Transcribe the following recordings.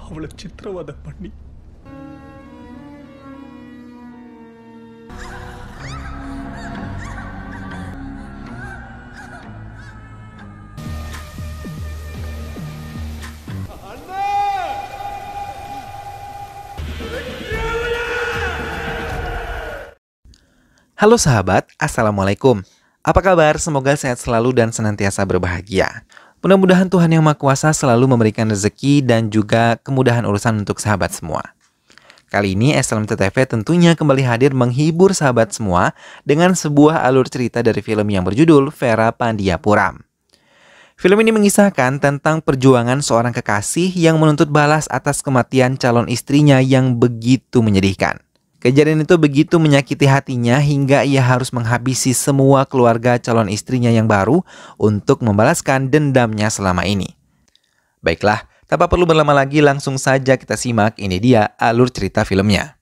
அவளை சித்திரவதை பண்ணி Halo sahabat, Assalamualaikum. Apa kabar? Semoga sehat selalu dan senantiasa berbahagia. Mudah-mudahan Tuhan Yang Maha Kuasa selalu memberikan rezeki dan juga kemudahan urusan untuk sahabat semua. Kali ini SLMT-TV tentunya kembali hadir menghibur sahabat semua dengan sebuah alur cerita dari film yang berjudul Vera Pandiapuram. Film ini mengisahkan tentang perjuangan seorang kekasih yang menuntut balas atas kematian calon istrinya yang begitu menyedihkan. Kejadian itu begitu menyakiti hatinya hingga ia harus menghabisi semua keluarga calon istrinya yang baru untuk membalaskan dendamnya selama ini. Baiklah, tanpa perlu berlama lagi langsung saja kita simak, ini dia alur cerita filmnya.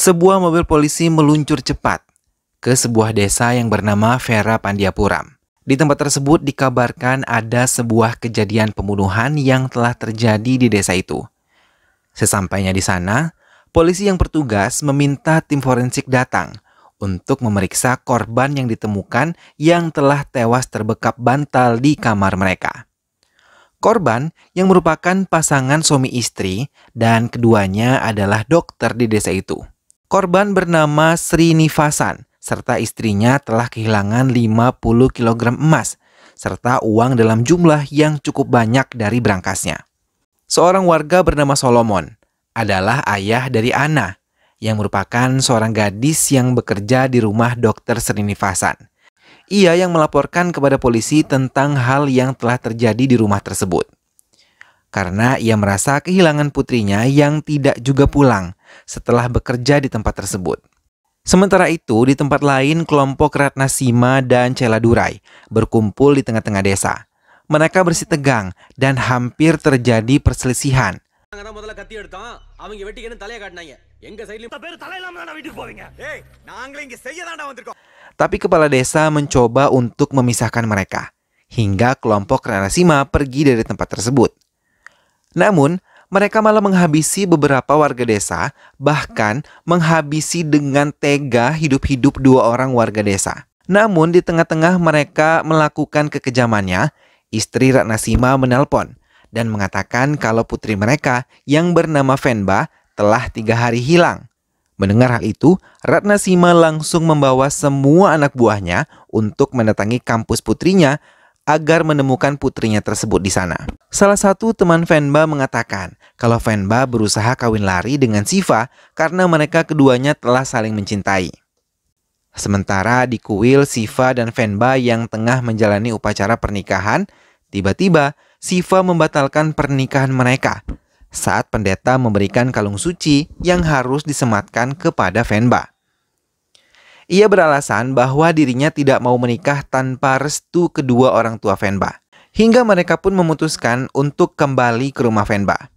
Sebuah mobil polisi meluncur cepat ke sebuah desa yang bernama Vera Pandiapuram. Di tempat tersebut dikabarkan ada sebuah kejadian pembunuhan yang telah terjadi di desa itu. Sesampainya di sana, polisi yang bertugas meminta tim forensik datang untuk memeriksa korban yang ditemukan yang telah tewas terbekap bantal di kamar mereka. Korban yang merupakan pasangan suami istri dan keduanya adalah dokter di desa itu. Korban bernama Srinivasan serta istrinya telah kehilangan 50 kg emas serta uang dalam jumlah yang cukup banyak dari berangkasnya. Seorang warga bernama Solomon adalah ayah dari Ana yang merupakan seorang gadis yang bekerja di rumah dokter Srinivasan. Ia yang melaporkan kepada polisi tentang hal yang telah terjadi di rumah tersebut. Karena ia merasa kehilangan putrinya yang tidak juga pulang setelah bekerja di tempat tersebut. Sementara itu, di tempat lain, kelompok Ratna Sima dan Celadurai berkumpul di tengah-tengah desa. Mereka bersih tegang dan hampir terjadi perselisihan. Tapi kepala desa mencoba untuk memisahkan mereka, hingga kelompok Ratna Sima pergi dari tempat tersebut. Namun, mereka malah menghabisi beberapa warga desa, bahkan menghabisi dengan tega hidup-hidup 2 orang warga desa. Namun, di tengah-tengah mereka melakukan kekejamannya, istri Ratna Sima menelpon dan mengatakan kalau putri mereka yang bernama Venba telah 3 hari hilang. Mendengar hal itu, Ratna Sima langsung membawa semua anak buahnya untuk mendatangi kampus putrinya agar menemukan putrinya tersebut di sana. Salah satu teman Venba mengatakan kalau Venba berusaha kawin lari dengan Siva karena mereka keduanya telah saling mencintai. Sementara di kuil Siva dan Venba yang tengah menjalani upacara pernikahan, tiba-tiba Siva membatalkan pernikahan mereka saat pendeta memberikan kalung suci yang harus disematkan kepada Venba. Ia beralasan bahwa dirinya tidak mau menikah tanpa restu kedua orang tua Venba. Hingga mereka pun memutuskan untuk kembali ke rumah Venba.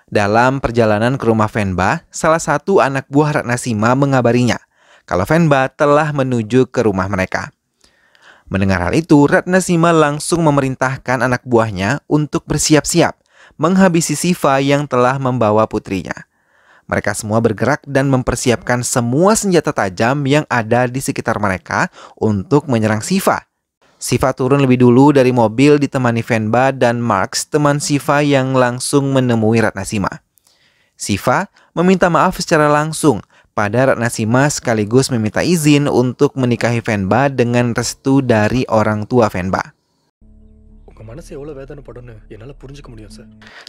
Dalam perjalanan ke rumah Venba, salah satu anak buah Ratna Sima mengabarinya kalau Venba telah menuju ke rumah mereka. Mendengar hal itu, Ratna Sima langsung memerintahkan anak buahnya untuk bersiap-siap menghabisi Siva yang telah membawa putrinya. Mereka semua bergerak dan mempersiapkan semua senjata tajam yang ada di sekitar mereka untuk menyerang Siva. Siva turun lebih dulu dari mobil ditemani Venba dan Marx, teman Siva yang langsung menemui Ratna Sima. Siva meminta maaf secara langsung pada Ratna Sima sekaligus meminta izin untuk menikahi Venba dengan restu dari orang tua Venba.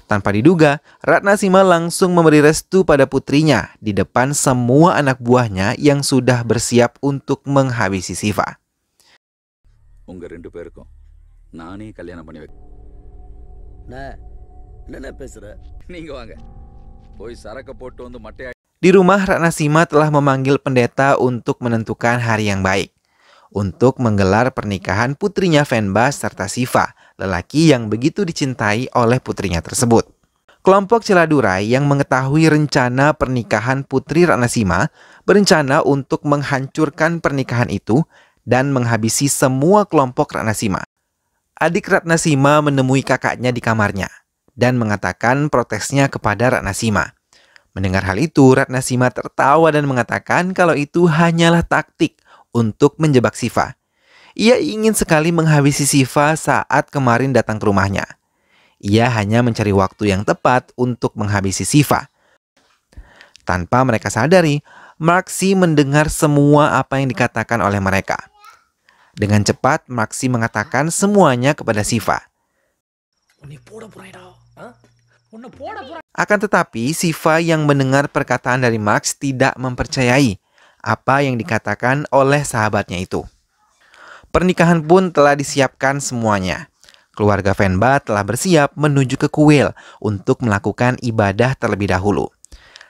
Tanpa diduga, Ratna Sima langsung memberi restu pada putrinya di depan semua anak buahnya yang sudah bersiap untuk menghabisi Siva. Di rumah, Ratna Sima telah memanggil pendeta untuk menentukan hari yang baik untuk menggelar pernikahan putrinya Venba serta Siva lelaki yang begitu dicintai oleh putrinya tersebut. Kelompok Celadurai yang mengetahui rencana pernikahan Putri Ratna Sima berencana untuk menghancurkan pernikahan itu dan menghabisi semua kelompok Ratna Sima. Adik Ratna Sima menemui kakaknya di kamarnya dan mengatakan protesnya kepada Ratna Sima. Mendengar hal itu, Ratna Sima tertawa dan mengatakan kalau itu hanyalah taktik untuk menjebak Siva. Ia ingin sekali menghabisi Siva saat kemarin datang ke rumahnya. Ia hanya mencari waktu yang tepat untuk menghabisi Siva. Tanpa mereka sadari, Maxi mendengar semua apa yang dikatakan oleh mereka. Dengan cepat, Maxi mengatakan semuanya kepada Siva. Akan tetapi, Siva yang mendengar perkataan dari Max tidak mempercayai apa yang dikatakan oleh sahabatnya itu. Pernikahan pun telah disiapkan semuanya. Keluarga Venba telah bersiap menuju ke kuil untuk melakukan ibadah terlebih dahulu.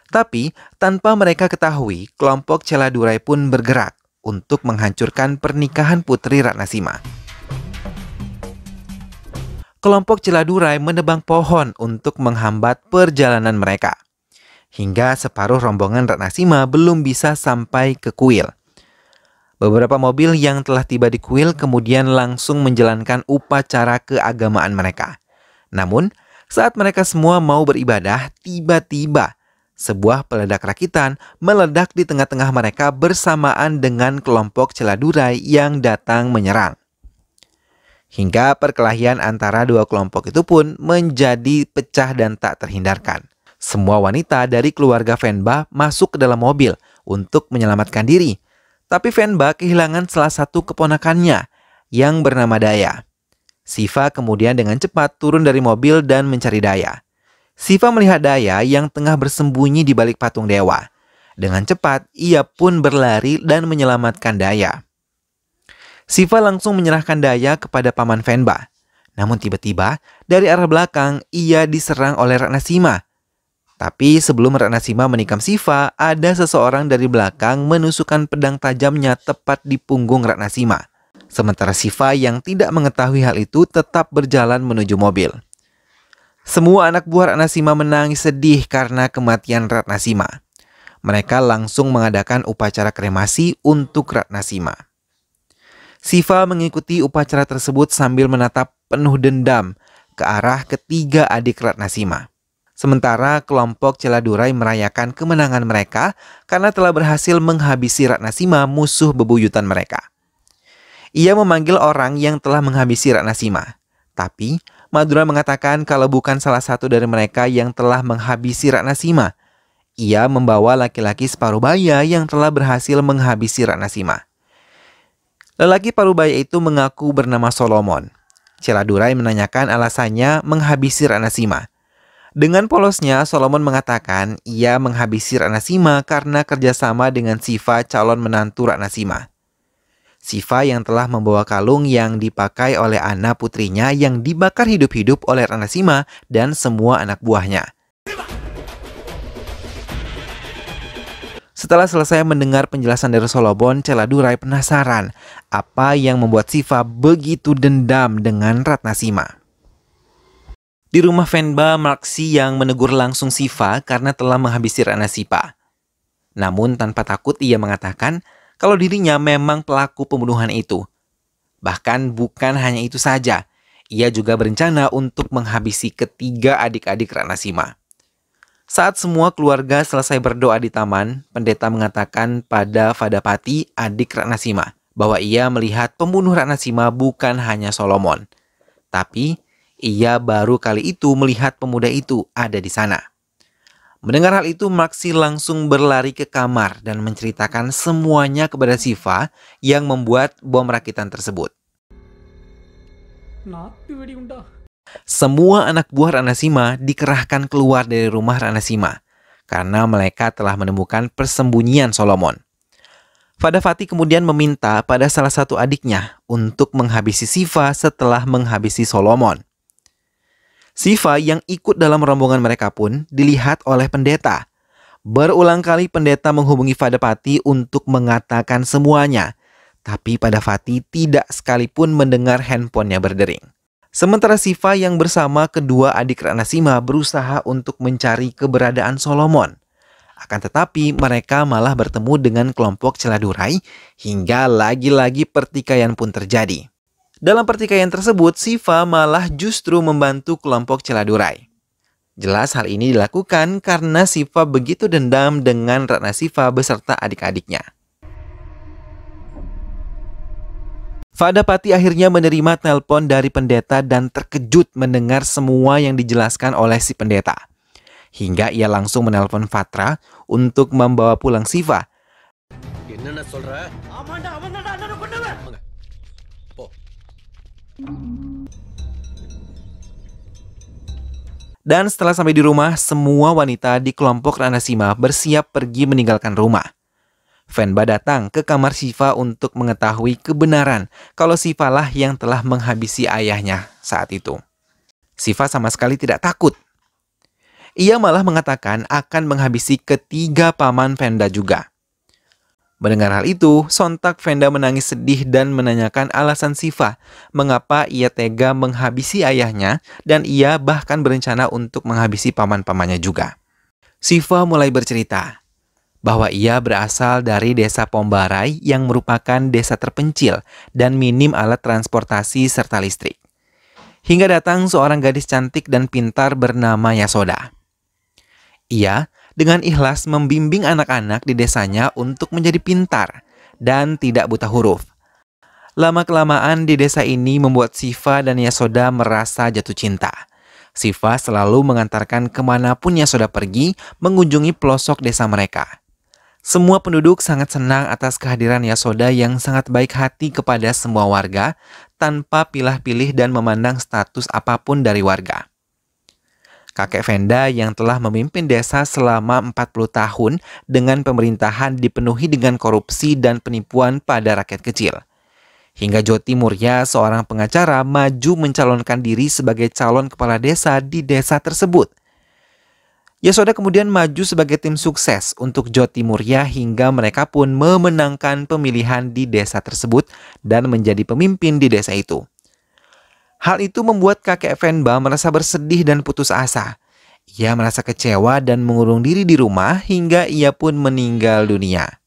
Tapi, tanpa mereka ketahui, kelompok Celadurai pun bergerak untuk menghancurkan pernikahan Putri Ratna Sima. Kelompok Celadurai menebang pohon untuk menghambat perjalanan mereka. Hingga separuh rombongan Ratna Sima belum bisa sampai ke kuil. Beberapa mobil yang telah tiba di kuil kemudian langsung menjalankan upacara keagamaan mereka. Namun, saat mereka semua mau beribadah, tiba-tiba sebuah peledak rakitan meledak di tengah-tengah mereka bersamaan dengan kelompok Celadurai yang datang menyerang. Hingga perkelahian antara dua kelompok itu pun menjadi pecah dan tak terhindarkan. Semua wanita dari keluarga Venba masuk ke dalam mobil untuk menyelamatkan diri. Tapi Venba kehilangan salah satu keponakannya yang bernama Daya. Siva kemudian dengan cepat turun dari mobil dan mencari Daya. Siva melihat Daya yang tengah bersembunyi di balik patung dewa. Dengan cepat, ia pun berlari dan menyelamatkan Daya. Siva langsung menyerahkan Daya kepada paman Venba. Namun tiba-tiba, dari arah belakang, ia diserang oleh Ratna Sima. Tapi sebelum Ratna Sima menikam Siva, ada seseorang dari belakang menusukkan pedang tajamnya tepat di punggung Ratna Sima. Sementara Siva yang tidak mengetahui hal itu tetap berjalan menuju mobil. Semua anak buah Ratna Sima menangis sedih karena kematian Ratna Sima. Mereka langsung mengadakan upacara kremasi untuk Ratna Sima. Siva mengikuti upacara tersebut sambil menatap penuh dendam ke arah ketiga adik Ratna Sima. Sementara kelompok Celadurai merayakan kemenangan mereka karena telah berhasil menghabisi Ratna Sima, musuh bebuyutan mereka. Ia memanggil orang yang telah menghabisi Ratna Sima. Tapi Madura mengatakan kalau bukan salah satu dari mereka yang telah menghabisi Ratna Sima. Ia membawa laki-laki Parubaya yang telah berhasil menghabisi Ratna Sima. Lelaki Parubaya itu mengaku bernama Solomon. Celadurai menanyakan alasannya menghabisi Ratna Sima. Dengan polosnya, Solomon mengatakan ia menghabisi Ratna Sima karena kerjasama dengan Siva, calon menantu Ratna Sima. Siva yang telah membawa kalung yang dipakai oleh Ana putrinya yang dibakar hidup-hidup oleh Ratna Sima dan semua anak buahnya. Setelah selesai mendengar penjelasan dari Solomon, Celadurai penasaran apa yang membuat Siva begitu dendam dengan Ratna Sima. Di rumah Venba, Maxi yang menegur langsung Siva karena telah menghabisi Ratna Sima. Namun tanpa takut ia mengatakan kalau dirinya memang pelaku pembunuhan itu. Bahkan bukan hanya itu saja, ia juga berencana untuk menghabisi ketiga adik-adik Ratna Sima. Saat semua keluarga selesai berdoa di taman, pendeta mengatakan pada Fadapati, adik Ratna Sima, bahwa ia melihat pembunuh Ratna Sima bukan hanya Solomon. Tapi ia baru kali itu melihat pemuda itu ada di sana. Mendengar hal itu, Maxi langsung berlari ke kamar dan menceritakan semuanya kepada Siva yang membuat bom rakitan tersebut. Semua anak buah Ratna Sima dikerahkan keluar dari rumah Ratna Sima karena mereka telah menemukan persembunyian Solomon. Fadapati kemudian meminta pada salah satu adiknya untuk menghabisi Siva setelah menghabisi Solomon. Siva yang ikut dalam rombongan mereka pun dilihat oleh pendeta. Berulang kali pendeta menghubungi Fadapati untuk mengatakan semuanya. Tapi Fadapati tidak sekalipun mendengar handphonenya berdering. Sementara Siva yang bersama kedua adik Ratna Sima berusaha untuk mencari keberadaan Solomon. Akan tetapi mereka malah bertemu dengan kelompok Celadurai hingga lagi-lagi pertikaian pun terjadi. Dalam pertikaian tersebut, Siva malah justru membantu kelompok Celadurai. Jelas hal ini dilakukan karena Siva begitu dendam dengan Ratna Siva beserta adik-adiknya. Fadapati akhirnya menerima telepon dari pendeta dan terkejut mendengar semua yang dijelaskan oleh si pendeta. Hingga ia langsung menelpon Fatra untuk membawa pulang Siva. Dan setelah sampai di rumah, semua wanita di kelompok Ratna Sima bersiap pergi meninggalkan rumah. Fenba datang ke kamar Siva untuk mengetahui kebenaran kalau Siva lah yang telah menghabisi ayahnya saat itu. Siva sama sekali tidak takut. Ia malah mengatakan akan menghabisi ketiga paman Fenda juga. Mendengar hal itu, sontak Fenda menangis sedih dan menanyakan alasan Siva mengapa ia tega menghabisi ayahnya dan ia bahkan berencana untuk menghabisi paman-pamannya juga. Siva mulai bercerita bahwa ia berasal dari desa Pombarai yang merupakan desa terpencil dan minim alat transportasi serta listrik. Hingga datang seorang gadis cantik dan pintar bernama Yasoda. Ia dengan ikhlas membimbing anak-anak di desanya untuk menjadi pintar dan tidak buta huruf. Lama-kelamaan di desa ini membuat Siva dan Yasoda merasa jatuh cinta. Siva selalu mengantarkan kemanapun Yasoda pergi mengunjungi pelosok desa mereka. Semua penduduk sangat senang atas kehadiran Yasoda yang sangat baik hati kepada semua warga tanpa pilah-pilih dan memandang status apapun dari warga. Kakek Fenda yang telah memimpin desa selama 40 tahun dengan pemerintahan dipenuhi dengan korupsi dan penipuan pada rakyat kecil. Hingga Joti Murya, seorang pengacara, maju mencalonkan diri sebagai calon kepala desa di desa tersebut. Yasoda kemudian maju sebagai tim sukses untuk Joti Murya hingga mereka pun memenangkan pemilihan di desa tersebut dan menjadi pemimpin di desa itu. Hal itu membuat kakek Fenba merasa bersedih dan putus asa. Ia merasa kecewa dan mengurung diri di rumah hingga ia pun meninggal dunia.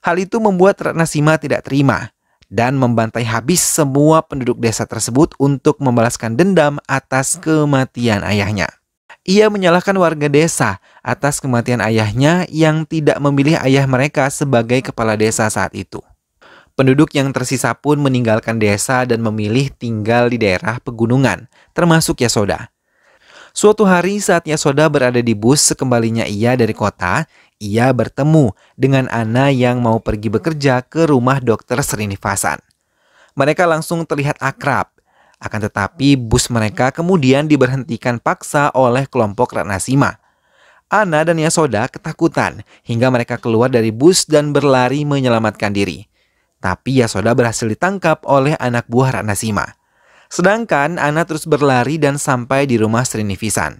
Hal itu membuat Ratna Sima tidak terima dan membantai habis semua penduduk desa tersebut untuk membalaskan dendam atas kematian ayahnya. Ia menyalahkan warga desa atas kematian ayahnya yang tidak memilih ayah mereka sebagai kepala desa saat itu. Penduduk yang tersisa pun meninggalkan desa dan memilih tinggal di daerah pegunungan, termasuk Yasoda. Suatu hari saat Yasoda berada di bus sekembalinya ia dari kota, ia bertemu dengan Ana yang mau pergi bekerja ke rumah dokter Srinivasan. Mereka langsung terlihat akrab. Akan tetapi bus mereka kemudian diberhentikan paksa oleh kelompok Ratna Sima. Ana dan Yasoda ketakutan hingga mereka keluar dari bus dan berlari menyelamatkan diri. Tapi Yasoda berhasil ditangkap oleh anak buah Ratna Sima. Sedangkan Ana terus berlari dan sampai di rumah Srinivasan.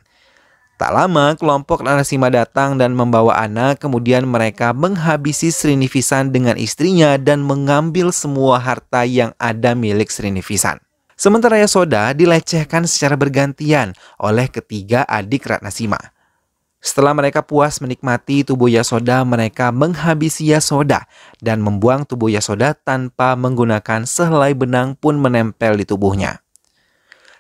Tak lama kelompok Ratna Sima datang dan membawa Ana, kemudian mereka menghabisi Srinivasan dengan istrinya dan mengambil semua harta yang ada milik Srinivasan. Sementara Yasoda dilecehkan secara bergantian oleh ketiga adik Ratna Sima. Setelah mereka puas menikmati tubuh Yasoda, mereka menghabisi Yasoda dan membuang tubuh Yasoda tanpa menggunakan sehelai benang pun menempel di tubuhnya.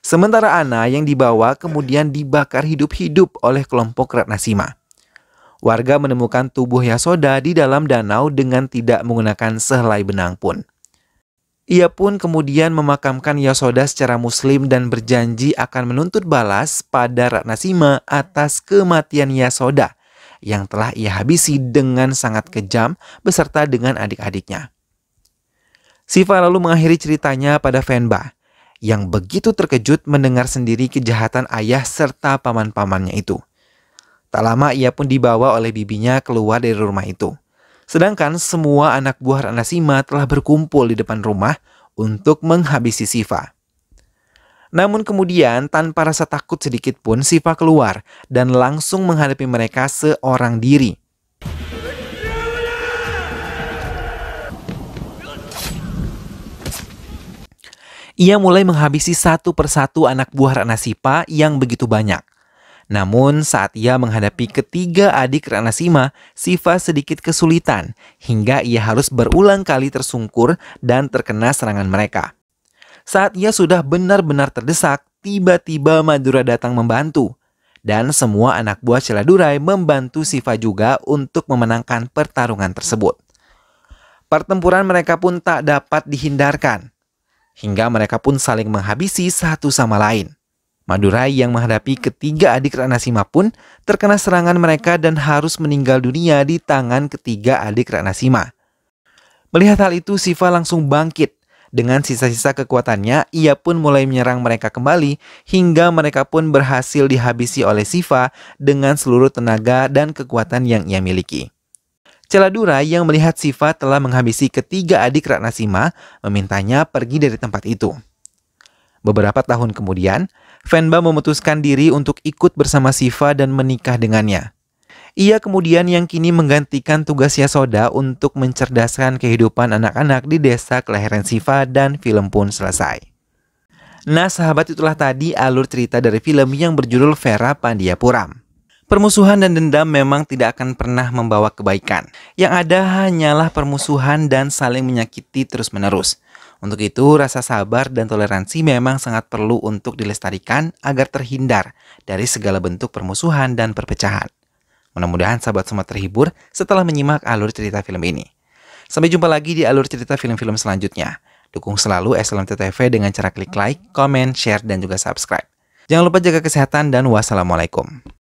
Sementara Ana yang dibawa kemudian dibakar hidup-hidup oleh kelompok Ratna Sima. Warga menemukan tubuh Yasoda di dalam danau dengan tidak menggunakan sehelai benang pun. Ia pun kemudian memakamkan Yasoda secara muslim dan berjanji akan menuntut balas pada Ratna Sima atas kematian Yasoda yang telah ia habisi dengan sangat kejam beserta dengan adik-adiknya. Siva lalu mengakhiri ceritanya pada Fenba yang begitu terkejut mendengar sendiri kejahatan ayah serta paman-pamannya itu. Tak lama ia pun dibawa oleh bibinya keluar dari rumah itu. Sedangkan semua anak buah Ratna Sima telah berkumpul di depan rumah untuk menghabisi Siva. Namun kemudian tanpa rasa takut sedikit pun Siva keluar dan langsung menghadapi mereka seorang diri. Ia mulai menghabisi satu persatu anak buah Ratna Sipa yang begitu banyak. Namun saat ia menghadapi ketiga adik Ratna Sima, Siva sedikit kesulitan hingga ia harus berulang kali tersungkur dan terkena serangan mereka. Saat ia sudah benar-benar terdesak, tiba-tiba Madura datang membantu. Dan semua anak buah Celadurai membantu Siva juga untuk memenangkan pertarungan tersebut. Pertempuran mereka pun tak dapat dihindarkan, hingga mereka pun saling menghabisi satu sama lain. Madurai yang menghadapi ketiga adik Ratna Sima pun terkena serangan mereka dan harus meninggal dunia di tangan ketiga adik Ratna Sima. Melihat hal itu, Siva langsung bangkit. Dengan sisa-sisa kekuatannya, ia pun mulai menyerang mereka kembali hingga mereka pun berhasil dihabisi oleh Siva dengan seluruh tenaga dan kekuatan yang ia miliki. Celadurai yang melihat Siva telah menghabisi ketiga adik Ratna Sima memintanya pergi dari tempat itu. Beberapa tahun kemudian, Venba memutuskan diri untuk ikut bersama Siva dan menikah dengannya. Ia kemudian yang kini menggantikan tugas Yasoda untuk mencerdaskan kehidupan anak-anak di desa kelahiran Siva dan film pun selesai. Nah sahabat, itulah tadi alur cerita dari film yang berjudul Vera Pandiapuram. Permusuhan dan dendam memang tidak akan pernah membawa kebaikan. Yang ada hanyalah permusuhan dan saling menyakiti terus-menerus. Untuk itu, rasa sabar dan toleransi memang sangat perlu untuk dilestarikan agar terhindar dari segala bentuk permusuhan dan perpecahan. Mudah-mudahan sahabat semua terhibur setelah menyimak alur cerita film ini. Sampai jumpa lagi di alur cerita film-film selanjutnya. Dukung selalu SLMT TV dengan cara klik like, comment, share, dan juga subscribe. Jangan lupa jaga kesehatan dan wassalamualaikum.